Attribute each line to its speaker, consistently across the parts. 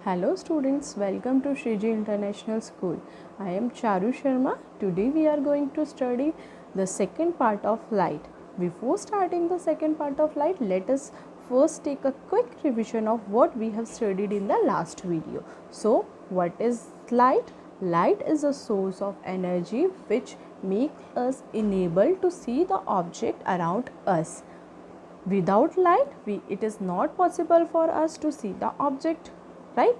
Speaker 1: Hello students, welcome to Shriji International School. I am Charu Sharma. Today we are going to study the second part of light. Before starting the second part of light, let us first take a quick revision of what we have studied in the last video. So, what is light? Light is a source of energy which makes us enable to see the object around us. Without light, it is not possible for us to see the object, right?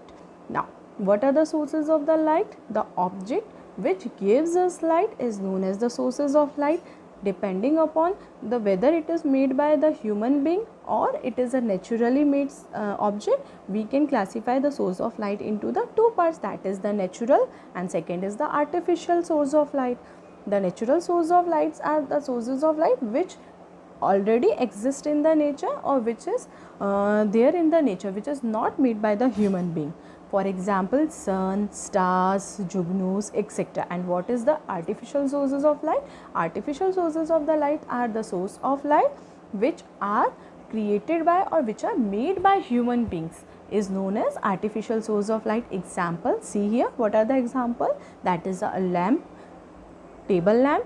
Speaker 1: Now, what are the sources of the light? The object which gives us light is known as the sources of light. Depending upon the whether it is made by the human being or it is a naturally made object, we can classify the source of light into the two parts, that is the natural and second is the artificial source of light. The natural source of lights are the sources of light which already exist in the nature or which is there in the nature, which is not made by the human being. For example, sun, stars, jugnos, etc. And what is the artificial sources of light? Artificial sources of the light are the source of light which are created by or which are made by human beings, is known as artificial source of light. Example, see here, what are the example? That is a lamp, table lamp,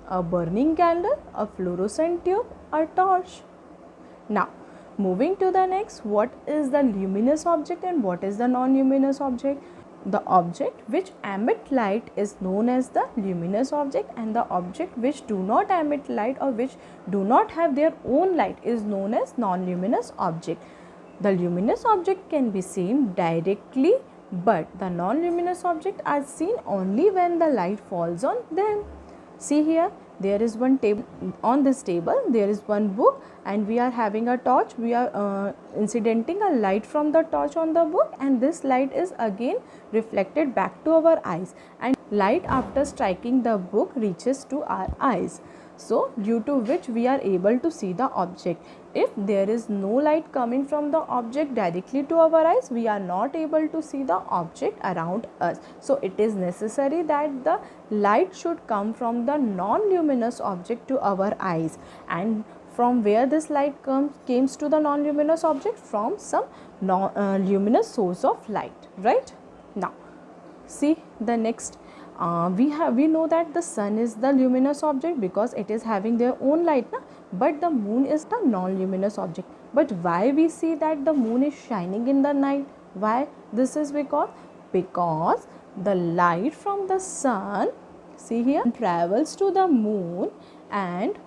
Speaker 1: a burning candle, a fluorescent tube, a torch. Now, moving to the next, what is the luminous object and what is the non-luminous object? The object which emit light is known as the luminous object, and the object which do not emit light or which do not have their own light is known as non-luminous object. The luminous object can be seen directly, but the non-luminous object are seen only when the light falls on them. See here, there is one table. On this table there is one book and we are having a torch. We are incidenting a light from the torch on the book, and this light is again reflected back to our eyes, and light after striking the book reaches to our eyes. So, due to which we are able to see the object. If there is no light coming from the object directly to our eyes, we are not able to see the object around us. So, it is necessary that the light should come from the non-luminous object to our eyes. And from where this light comes to the non-luminous object? From some luminous source of light, right? Now, see the next. We know that the sun is the luminous object because it is having their own light, but the moon is the non-luminous object. But why we see that the moon is shining in the night? Why? This is because the light from the sun, see here, travels to the moon, and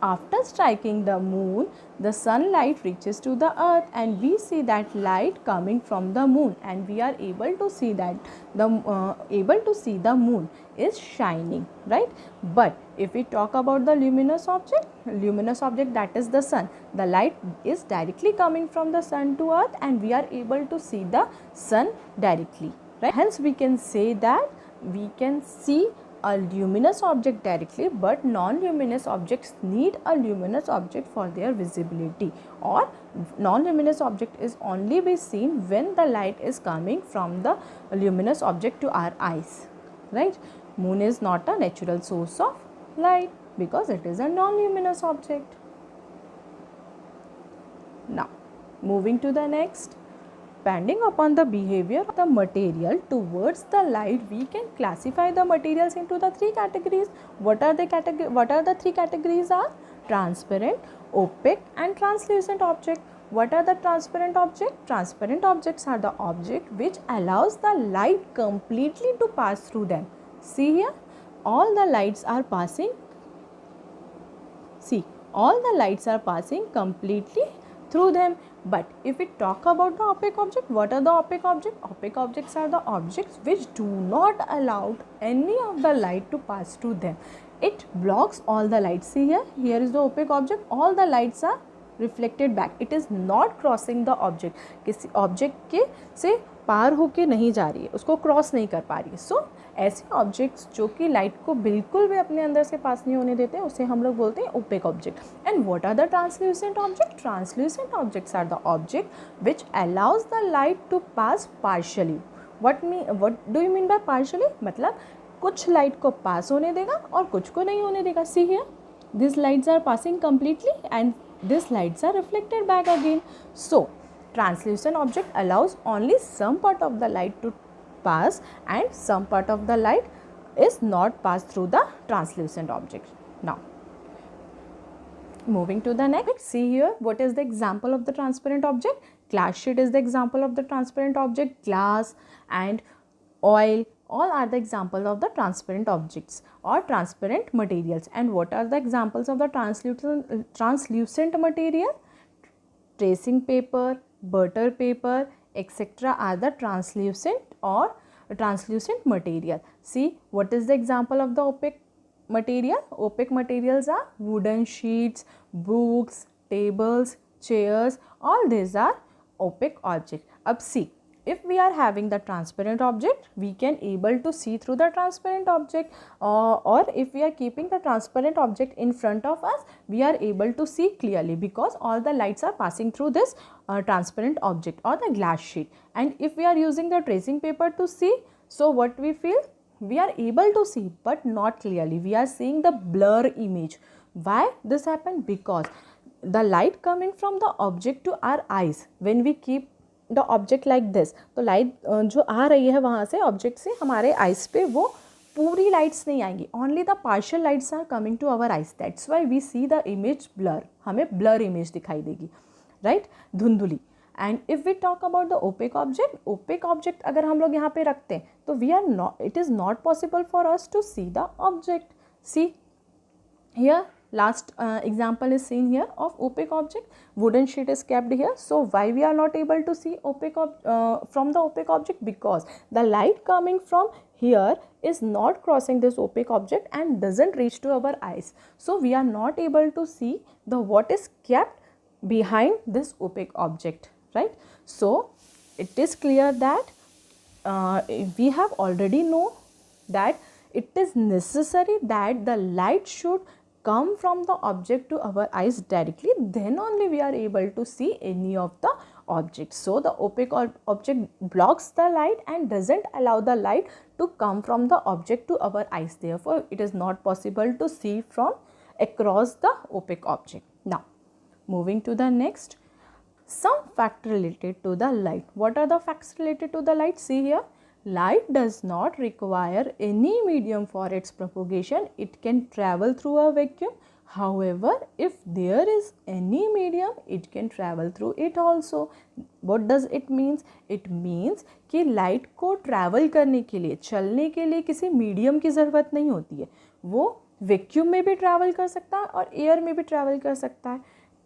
Speaker 1: after striking the moon, the sunlight reaches to the earth, and we see that light coming from the moon, and we are able to see that the moon is shining, right? But if we talk about the luminous object that is the sun, the light is directly coming from the sun to earth, and we are able to see the sun directly, right? Hence we can say that we can see a luminous object directly, but non-luminous objects need a luminous object for their visibility, or non-luminous object is only be seen when the light is coming from the luminous object to our eyes, right? Moon is not a natural source of light because it is a non-luminous object. Now, moving to the next. Depending upon the behavior of the material towards the light, we can classify the materials into the three categories. What are the three categories? Are transparent, opaque, and translucent object. What are the transparent objects? Transparent objects are the object which allows the light completely to pass through them. See here, all the lights are passing. See, all the lights are passing completely through them. But if we talk about the opaque object, what are the opaque objects? Opaque objects are the objects which do not allow any of the light to pass through them. It blocks all the light. See here, here is the opaque object. All the lights are reflected back. It is not crossing the object. किसी object के से पार होके नहीं जा रही है, उसको cross नहीं कर पा रही है. सो ऐसे ऑब्जेक्ट्स जो कि लाइट को बिल्कुल भी अपने अंदर से पास नहीं होने देते, उसे हम लोग बोलते हैं opaque object. And what are the translucent object? Translucent objects are the object which allows the light to pass partially. What do you mean by partially? मतलब कुछ लाइट को पास होने देगा और कुछ को नहीं होने देगा. See here, this lights are passing completely and these lights are reflected back again. So translucent object allows only some part of the light to pass and some part of the light is not passed through the translucent object. Now, moving to the next, see here what is the example of the transparent object. Glass sheet is the example of the transparent object. Glass and oil, all are the examples of the transparent objects or transparent materials. And what are the examples of the translucent material? Tracing paper, butter paper, etc. are the translucent or translucent material. See, what is the example of the opaque material? Opaque materials are wooden sheets, books, tables, chairs, all these are opaque objects. अब see, if we are having the transparent object, we can able to see through the transparent object, or if we are keeping the transparent object in front of us, we are able to see clearly because all the lights are passing through this transparent object or the glass sheet. And if we are using the tracing paper to see, so what we feel? We are able to see but not clearly. We are seeing the blur image. Why this happened? Because the light coming from the object to our eyes, when we keep the object like this, तो light जो आ रही है वहाँ से object से हमारे eyes पे वो पूरी लाइट्स नहीं आएंगी, only the partial lights are coming to our eyes, that's why we see the image blur, हमें ब्लर इमेज दिखाई देगी, राइट, धुंधुली. And if we talk about the opaque object अगर हम लोग यहाँ पे रखते हैं तो we are not, it is not possible for us to see the object. See here last example is seen here of opaque object. Wooden sheet is kept here, so why we are not able to see opaque from the opaque object? Because the light coming from here is not crossing this opaque object and doesn't reach to our eyes, so we are not able to see the what is kept behind this opaque object, right? So it is clear that we have already know that it is necessary that the light should come from the object to our eyes directly, then only we are able to see any of the objects. So the opaque object blocks the light and doesn't allow the light to come from the object to our eyes, therefore it is not possible to see from across the opaque object. Now moving to the next, some facts related to the light. What are the facts related to the light? See here, light does not require any medium for its propagation. It can travel through a vacuum. However, if there is any medium, it can travel through it also. What does it means? It means कि light को travel करने के लिए, चलने के लिए किसी medium की ज़रूरत नहीं होती है. वो vacuum में भी travel कर सकता है और air में भी travel कर सकता है.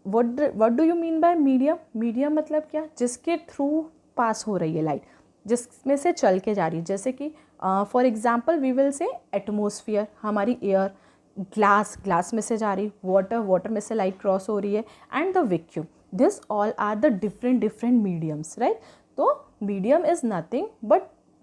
Speaker 1: What do you mean by medium? Medium मतलब क्या? जिसके through pass हो रही है light, जिसमें से चल के जा रही है. जैसे कि for example we will say atmosphere, हमारी एयर, ग्लास में से जा रही, वाटर में से लाइट क्रॉस हो रही है, and the vacuum. This all are the different mediums, right. तो मीडियम इज़ नथिंग बट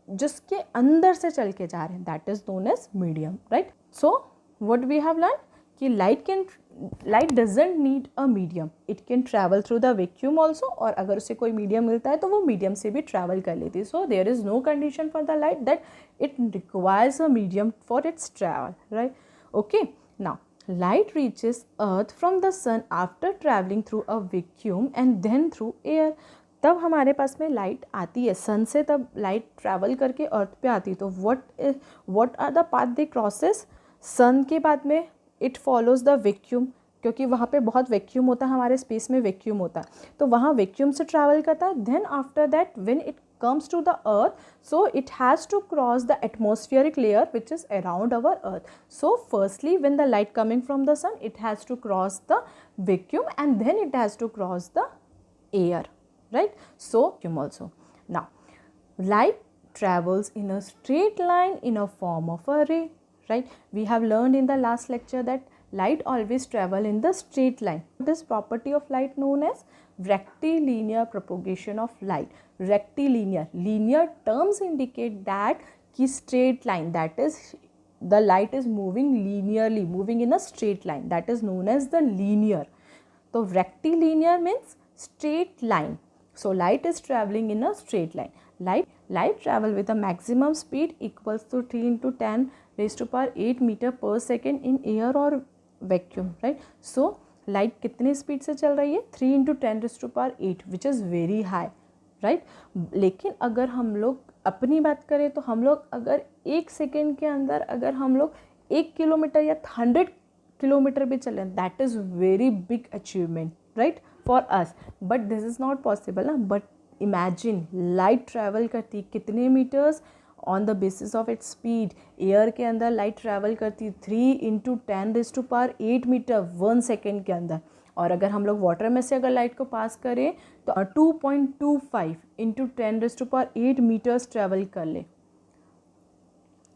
Speaker 1: जिसके अंदर से चल के जा रहे हैं, that is known as medium, right. So what we have learn कि light doesn't need a medium, it can travel through the vacuum also, और अगर उसे कोई मीडियम मिलता है तो वो मीडियम से भी ट्रैवल कर लेती है. So there is no condition for the light that it requires a medium for its travel, right. Okay, now light reaches earth from the sun after travelling through a vacuum and then through air. तब हमारे पास में light आती है सन से, तब light travel करके अर्थ पे आती है. तो what are the path they crosses? Sun के बाद में इट फॉलोज़ द वैक्यूम, क्योंकि वहाँ पे बहुत वैक्यूम होता है, हमारे स्पेस में वैक्यूम होता है, तो वहाँ वैक्यूम से ट्रैवल करता है. Then after that when it comes to the earth, so it has to cross the atmospheric layer which is around our earth. So firstly, when the light coming from the sun, it has to cross the vacuum and then it has to cross the air, right. So vacuum also. Now light travels in a straight line in a form of a ray, right. We have learned in the last lecture that light always travel in the straight line. This property of light known as rectilinear propagation of light. Rectilinear, linear terms indicate that ki straight line, that is the light is moving linearly, moving in a straight line, that is known as the linear. So rectilinear means straight line. So light is traveling in a straight line. Light travel with a maximum speed equals to 3 into 10 raised to power 8 meter per second in air or vacuum, right. So light कितनी speed से चल रही है, 3 × 10⁸ which is very high, right. लेकिन अगर हम लोग अपनी बात करें तो हम लोग अगर 1 सेकेंड के अंदर अगर हम लोग 1 किलोमीटर या 100 किलोमीटर भी चलें, that is very big achievement, right, for us. But this is not possible ना। बट इमेजिन लाइट ट्रैवल करती कितने metres on the basis of its speed. Air के अंदर लाइट ट्रैवल करती 3 × 10⁸ मीटर 1 सेकेंड के अंदर। और अगर हम लोग वाटर में से अगर लाइट को पास करें तो 2.25 × 10⁸ मीटर्स ट्रैवल कर ले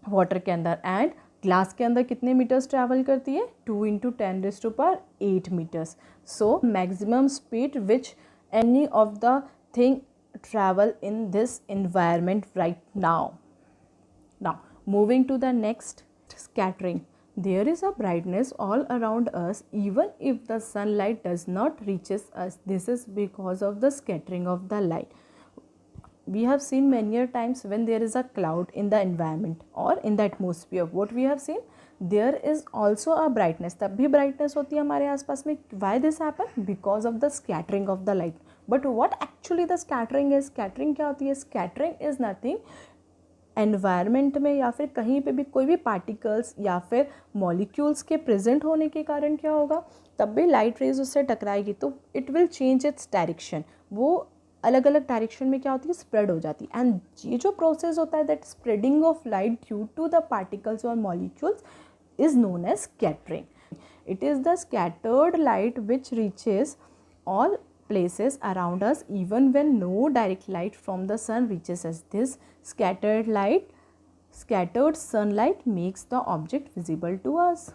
Speaker 1: वाटर के अंदर। एंड ग्लास के अंदर कितने मीटर्स ट्रैवल करती है, 2 × 10⁸ metres. So maximum speed which any of the thing travel in this environment right now. Now moving to the next, scattering. There is a brightness all around us even if the sunlight does not reaches us. This is because of the scattering of the light. We have seen many times when there is a cloud in the environment or in the atmosphere, what we have seen, there is also a brightness. तब भी brightness होती है हमारे आसपास में. Why this happen? Because of the scattering of the light. But what actually the scattering is? Scattering क्या होती है? Scattering is nothing. एनवायरनमेंट में या फिर कहीं पे भी कोई भी पार्टिकल्स या फिर मॉलिक्यूल्स के प्रेजेंट होने के कारण क्या होगा, तब भी लाइट रेज उससे टकराएगी तो it will change its direction. वो अलग अलग डायरेक्शन में क्या होती है, स्प्रेड हो जाती है. एंड ये जो प्रोसेस होता है that spreading of light due to the particles और molecules is known as scattering. It is the scattered light which reaches all places around us even when no direct light from the sun reaches us. This scattered sunlight makes the object visible to us.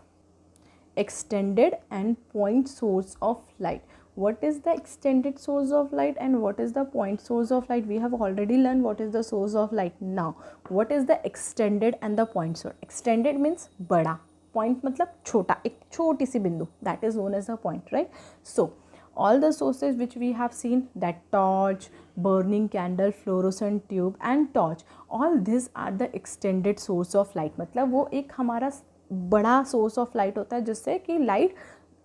Speaker 1: Extended and point source of light. What is the extended source of light and what is the point source of light? We have already learned what is the source of light. Now what is the extended and the point source? Extended means बड़ा, point मतलब छोटा, एक छोटी सी बिंदु, that is known as a point, right. So all the sources which we have seen, that torch, burning candle, fluorescent tube and torch, all this are the extended source of light. मतलब वो एक हमारा बड़ा source of light होता है जिससे कि light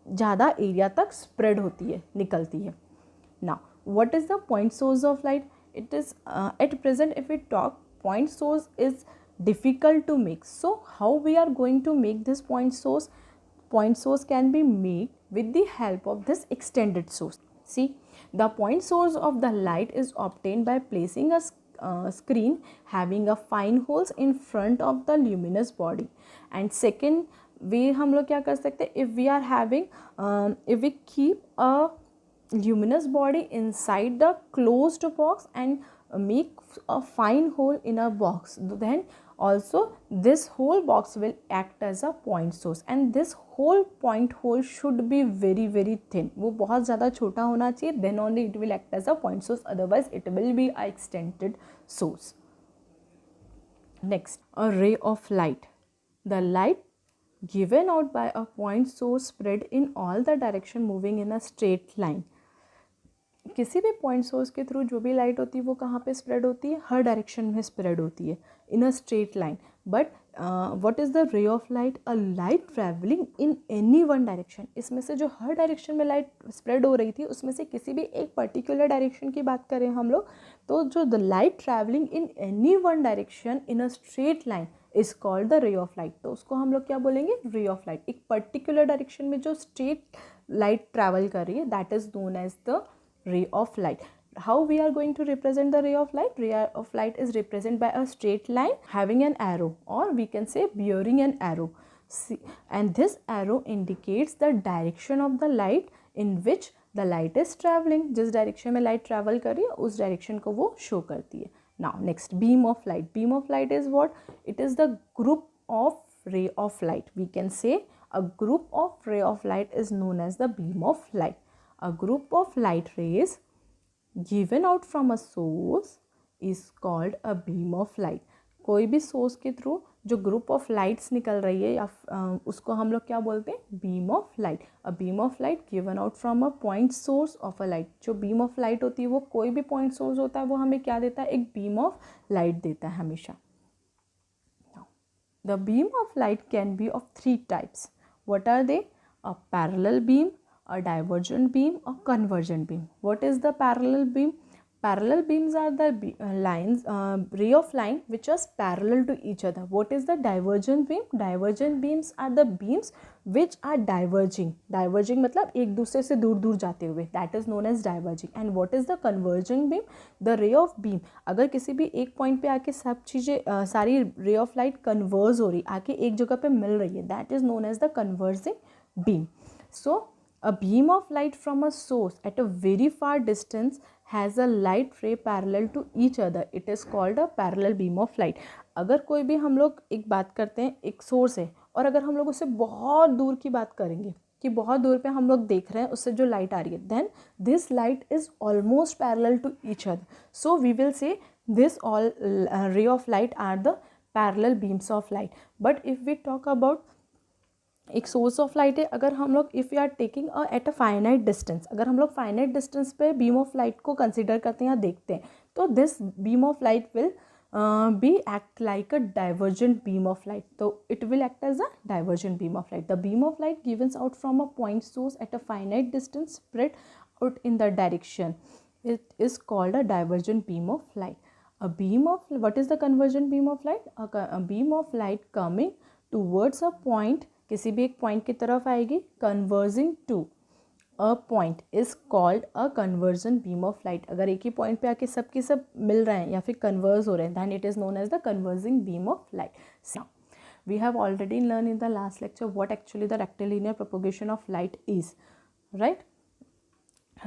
Speaker 1: ज़्यादा एरिया तक स्प्रेड होती है, निकलती है. Now what is the point source of light? It is at present if we talk, point source is difficult to make. So how we are going to make this point source? Point source can be made with the help of this extended source. See, the point source of the light is obtained by placing a screen having a fine holes in front of the luminous body. And second way हम लोग क्या कर सकते हैं, if we are having if we keep a luminous body inside the closed box and make a fine hole in a box, then also this whole box will act as a point source. And this whole point hole should be very very thin. वो बहुत ज़्यादा छोटा होना चाहिए, then only it will act as a point source, otherwise it will be a extended source. Next, a ray of light. The light given out by a point source spread in all the direction moving in a straight line. किसी भी point source के through जो भी light होती है वो कहाँ पे स्प्रेड होती है, हर डायरेक्शन में स्प्रेड होती है in a straight line. But what is the ray of light? A light travelling in any one direction. इसमें से जो हर डायरेक्शन में लाइट स्प्रेड हो रही थी उसमें से किसी भी एक पर्टिकुलर डायरेक्शन की बात करें हम लोग, तो जो the light travelling in any one direction in a straight line is called the ray of light. तो उसको हम लोग क्या बोलेंगे, रे ऑफ लाइट. एक पर्टिकुलर डायरेक्शन में जो स्ट्रेट लाइट ट्रैवल कर रही है that is known as the ray of light. How we are going to represent the ray of light? Ray of light is represented by a straight line having an arrow, or we can say bearing an arrow. See, and this arrow indicates the direction of the light in which the light is traveling. जिस direction में light travel कर रही है उस direction को वो show करती है. Now next, beam of light. Beam of light is what? It is the group of ray of light. We can say a group of ray of light is known as the beam of light. A group of light rays given out from a source is called a beam of light. कोई भी source के through जो group of lights निकल रही है या उसको हम लोग क्या बोलते हैं, beam of light. A beam of light given out from a point source of a light. जो बीम ऑफ लाइट होती है वो कोई भी पॉइंट सोर्स होता है वो हमें क्या देता है, एक बीम ऑफ लाइट देता है हमेशा. The beam of light can be of 3 types. What are they? A parallel beam, a divergent beam or convergent beam. What is the parallel beam? Parallel beams are the ray of line which are parallel to each other. What is the divergent beam? Divergent beams are the beams which are diverging. Diverging मतलब एक दूसरे से दूर दूर जाते हुए, that is known as diverging. And what is the converging beam? The ray of beam, अगर किसी भी एक पॉइंट पे आके सब चीज़ें सारी ray of light converge हो रही, आके एक जगह पे मिल रही है, that is known as the converging beam. So a beam of light from a source at a very far distance has a light ray parallel to each other. It is called a parallel beam of light. अगर कोई भी हम लोग एक बात करते हैं, एक सोर्स है, और अगर हम लोग उससे बहुत दूर की बात करेंगे कि बहुत दूर पे हम लोग देख रहे हैं उससे जो लाइट आ रही है, then this light is almost parallel to each other. So we will say this all ray of light are the parallel beams of light. But if we talk about एक सोर्स ऑफ लाइट है, अगर हम लोग if you are taking at a finite distance, अगर हम लोग finite distance पे beam of light को कंसिडर करते हैं या देखते हैं, तो this beam of light will be act like a divergent beam of light. So it will act as a divergent beam of light. The beam of light given out from a point source at a finite distance spread out in the direction, it is called a divergent beam of light. A beam of, what is the convergent beam of light? A beam of light coming towards a point, किसी भी एक point की तरफ आएगी, converging to a point is called a conversion beam of light. अगर एक ही point पे आके सब के सब मिल रहे हैं या फिर कन्वर्ज हो रहे हैं, then it is known as the converging beam of light. Now we have already learn in the last lecture what actually the rectilinear propagation of light is, right?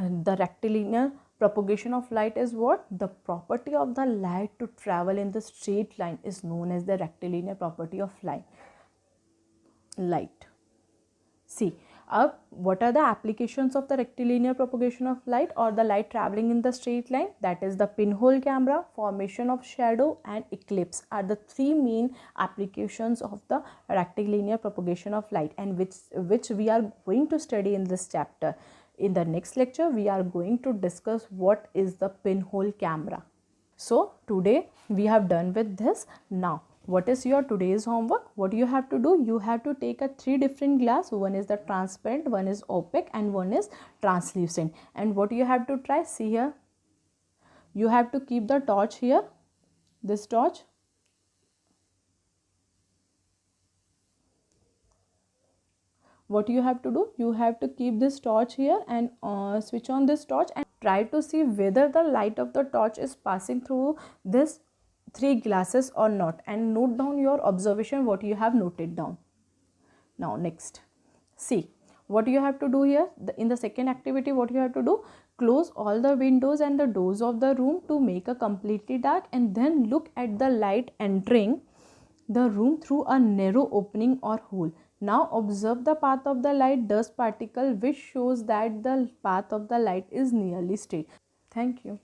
Speaker 1: The rectilinear propagation of light is what? The property of the light to travel in the straight line is known as the rectilinear property of light. See, what are the applications of the rectilinear propagation of light or the light traveling in the straight line? That is the pinhole camera, formation of shadow and eclipse are the three main applications of the rectilinear propagation of light, and which we are going to study in this chapter. In the next lecture, we are going to discuss what is the pinhole camera. So today we have done with this. Now what is your today's homework? What you have to do? You have to take a 3 different glass. One is the transparent, one is opaque, and one is translucent. And what you have to try? See here. You have to keep the torch here. This torch. What you have to do? You have to keep this torch here and switch on this torch and try to see whether the light of the torch is passing through this 3 glasses or not, and note down your observation what you have noted down. Now next, see what you have to do here. In the second activity, what you have to do? Close all the windows and the doors of the room to make a completely dark, and then look at the light entering the room through a narrow opening or hole. Now observe the path of the light dust particle, which shows that the path of the light is nearly straight. Thank you.